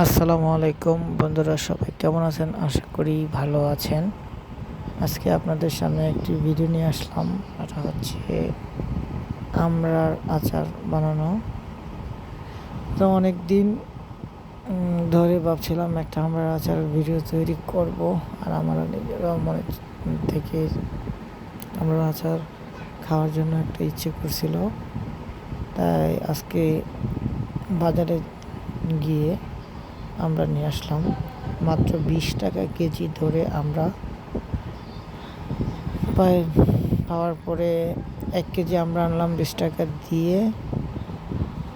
আসসালামু আলাইকুম বন্ধুরা, সবাই কেমন আছেন? আশা করি ভালো আছেন। আজকে আপনাদের সামনে একটি ভিডিও নিয়ে আসলাম। এটা হচ্ছে আমড়ার আচার বানানো। তো অনেক দিন ধরে ভাবছিলাম একটা আমড়ার আচারের ভিডিও তৈরি করব, আর আমার নিজেরও মনে থেকে আমড়ার আচার খাওয়ার জন্য একটা ইচ্ছে করছিল। তাই আজকে বাজারে গিয়ে আমরা নিয়ে আসলাম। মাত্র 20 টাকা কেজি ধরে আমরা পাওয়ার পরে 1 কেজি আমরা আনলাম 20 টাকা দিয়ে।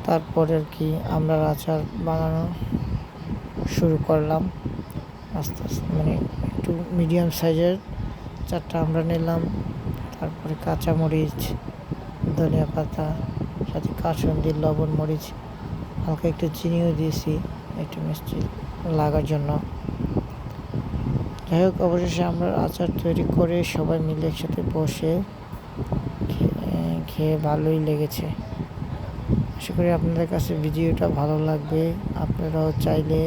তারপরে আর কি আমরা আচার বানানো শুরু করলাম আস্তে আস্তে, মানে একটু মিডিয়াম সাইজের 4টা আমরা নিলাম। তারপরে কাঁচামরিচ, ধনিয়া পাতা, সাথে কাসুন্দি, লবণ, মরিচ, হালকা একটু চিনিও দিয়েছি একটু মিষ্টি লাগার জন্য। যাই হোক, অবশেষে আমরা আচার তৈরি করে সবাই মিলে একসাথে বসে খেয়ে ভালোই লেগেছে। আশা করি আপনাদের কাছে ভিডিওটা ভালো লাগবে। আপনারাও চাইলে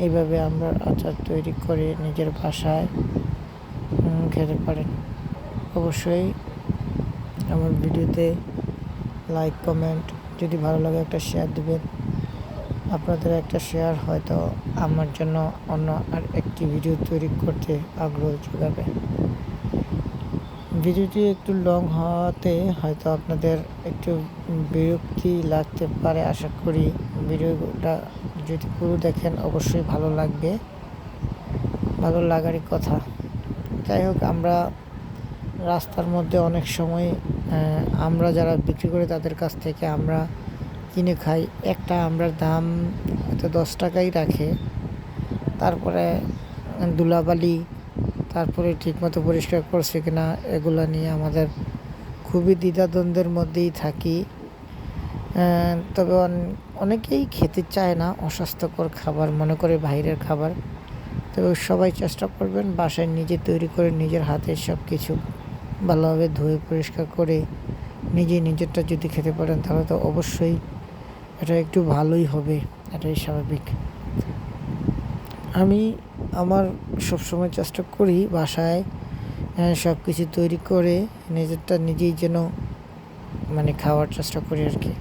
এইভাবে আমরা আচার তৈরি করে নিজের বাসায় খেতে পারেন। অবশ্যই আমার ভিডিওতে লাইক, কমেন্ট, যদি ভালো লাগে একটা শেয়ার দিবেন। আপনাদের একটা শেয়ার হয়তো আমার জন্য অন্য আর একটি ভিডিও তৈরি করতে আগ্রহ যোগাবে। ভিডিওটি একটু লং হওয়াতে হয়তো আপনাদের একটু বিরক্তি লাগতে পারে। আশা করি ভিডিওটা যদি পুরো দেখেন অবশ্যই ভালো লাগবে, ভালো লাগারই কথা। যাই হোক, আমরা রাস্তার মধ্যে অনেক সময় আমরা যারা বিক্রি করে তাদের কাছ থেকে আমরা কিনে খাই। একটা আমরার দাম হয়তো 10 টাকাই রাখে। তারপরে ধুলাবালি, তারপরে ঠিকমতো পরিষ্কার করছে কিনা এগুলো নিয়ে আমাদের খুবই দ্বিধাদ্বন্দ্বের মধ্যেই থাকি। তবে অনেকেই খেতে চায় না, অস্বাস্থ্যকর খাবার মনে করে বাইরের খাবার। তবে সবাই চেষ্টা করবেন বাসায় নিজে তৈরি করে নিজের হাতে সব কিছু ভালোভাবে ধুয়ে পরিষ্কার করে নিজেরটা যদি খেতে পারেন তাহলে তো অবশ্যই এটা একটু ভালোই হবে, এটাই স্বাভাবিক। আমি আমার সবসময় চেষ্টা করি বাসায় সব কিছু তৈরি করে নিজেরটা নিজেই যেন মানে খাওয়ার চেষ্টা করি আর কি।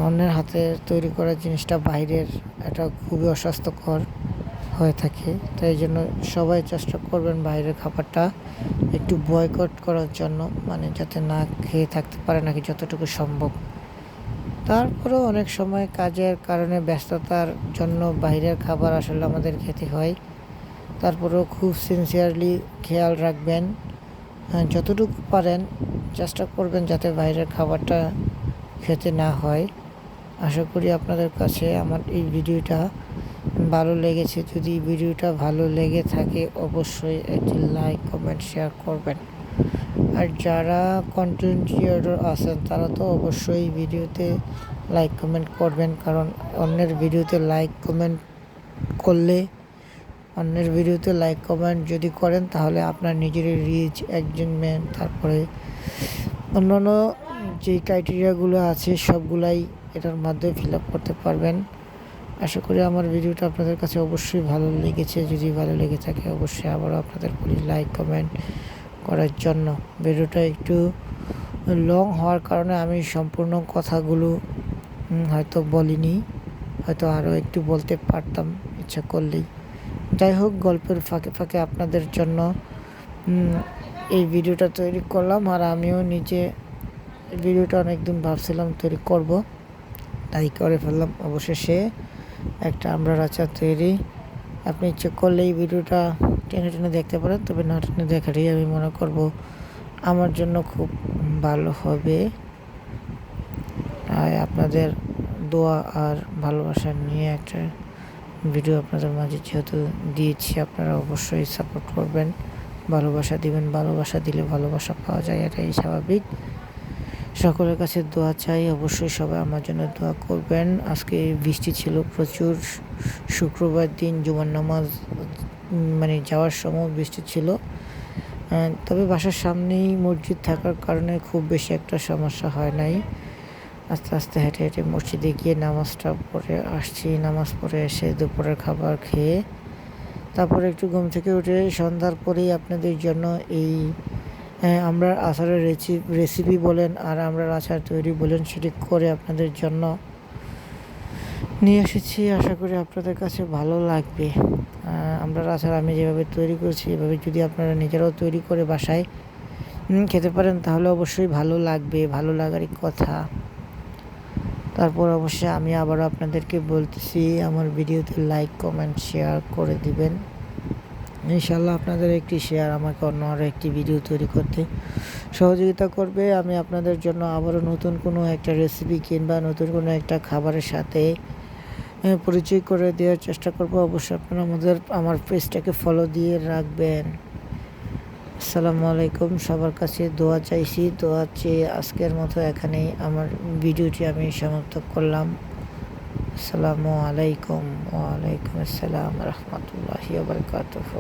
অন্যের হাতে তৈরি করা জিনিসটা বাইরের, এটা খুবই অস্বাস্থ্যকর হয়ে থাকে। তাই জন্য সবাই চেষ্টা করবেন বাইরের খাবারটা একটু বয়কট করার জন্য, মানে যাতে না খেয়ে থাকতে পারে নাকি যতটুকু সম্ভব। তারপরেও অনেক সময় কাজের কারণে, ব্যস্ততার জন্য বাইরের খাবার আসলে আমাদের খেতে হয়। তারপরেও খুব সিনসিয়ারলি খেয়াল রাখবেন, যতটুকু পারেন চেষ্টা করবেন যাতে বাইরের খাবারটা খেতে না হয়। আশা করি আপনাদের কাছে আমার এই ভিডিওটা ভালো লেগেছে। যদি ভিডিওটা ভালো লেগে থাকে অবশ্যই একটি লাইক, কমেন্ট, শেয়ার করবেন। আর যারা কন্টেন্ট ক্রিয়েটর আছেন তারা তো অবশ্যই ভিডিওতে লাইক, কমেন্ট করবেন, কারণ অন্যের ভিডিওতে লাইক কমেন্ট করলে, অন্যের ভিডিওতে লাইক কমেন্ট যদি করেন তাহলে আপনার নিজের রিচ, এঙ্গেজমেন্ট, তারপরে অন্যান্য যে ক্রাইটেরিয়াগুলো আছে সবগুলাই এটার মাধ্যমে ফিল আপ করতে পারবেন। আশা করি আমার ভিডিওটা আপনাদের কাছে অবশ্যই ভালো লেগেছে। যদি ভালো লেগে থাকে অবশ্যই আবারও আপনাদের বলি লাইক, কমেন্ট করার জন্য। ভিডিওটা একটু লং হওয়ার কারণে আমি সম্পূর্ণ কথাগুলো হয়তো বলিনি, হয়তো আরও একটু বলতে পারতাম ইচ্ছা করলেই। যাই হোক, গল্পের ফাঁকে ফাঁকে আপনাদের জন্য এই ভিডিওটা তৈরি করলাম। আর আমিও নিজে ভিডিওটা অনেকদিন ভাবছিলাম তৈরি করব, তাই করে ফেললাম। অবশেষে একটা আমড়ার আচার তৈরি। আপনি ইচ্ছে করলে এই ভিডিওটা টেনে টেনে দেখতে পারেন, তবে না টেনে দেখাটাই আমি মনে করব আমার জন্য খুব ভালো হবে। তাই আপনাদের দোয়া আর ভালোবাসা নিয়ে একটা ভিডিও আপনাদের মাঝে যেহেতু দিয়েছি, আপনারা অবশ্যই সাপোর্ট করবেন, ভালোবাসা দিবেন। ভালোবাসা দিলে ভালোবাসা পাওয়া যায়, এটাই স্বাভাবিক। সকলের কাছে দোয়া চাই, অবশ্যই সবাই আমার জন্য দোয়া করবেন। আজকে বৃষ্টি ছিল প্রচুর, শুক্রবার দিন জুমার নামাজ মানে যাওয়ার সময় বৃষ্টি ছিল। তবে বাসার সামনেই মসজিদ থাকার কারণে খুব বেশি একটা সমস্যা হয় নাই। আস্তে আস্তে হেঁটে হেঁটে মসজিদে গিয়ে নামাজটা পড়ে আসছি। নামাজ পড়ে এসে দুপুরের খাবার খেয়ে তারপরে একটু ঘুম থেকে উঠে সন্ধ্যার পরেই আপনাদের জন্য এই আমরা আচারের রেসিপি বলেন আর আমরা আচার তৈরি বলেন সেটি করে আপনাদের জন্য নিয়ে এসেছি। আশা করি আপনাদের কাছে ভালো লাগবে। আমরা আচার আমি যেভাবে তৈরি করছি এভাবে যদি আপনারা নিজেরাও তৈরি করে বাসায় খেতে পারেন তাহলে অবশ্যই ভালো লাগবে, ভালো লাগারই কথা। তারপর অবশ্যই আমি আবারও আপনাদেরকে বলতেছি আমার ভিডিওতে লাইক কমেন্ট শেয়ার করে দিবেন। ইনশাল্লাহ আপনাদের একটি শেয়ার আমাকে অন্য আরও একটি ভিডিও তৈরি করতে সহযোগিতা করবে। আমি আপনাদের জন্য আবারও নতুন কোনো একটা রেসিপি কিংবা নতুন কোনো একটা খাবারের সাথে পরিচয় করে দেওয়ার চেষ্টা করব। অবশ্যই আপনারা আমার পেজটাকে ফলো দিয়ে রাখবেন। আসসালামু আলাইকুম। সবার কাছে দোয়া চাইছি। দোয়া চেয়ে আজকের মতো এখানেই আমার ভিডিওটি আমি সমাপ্ত করলাম। আসসালামু আলাইকুম। ওয়ালাইকুম আসসালাম রহমতুল্লাহি ওয়া বারাকাতুহু।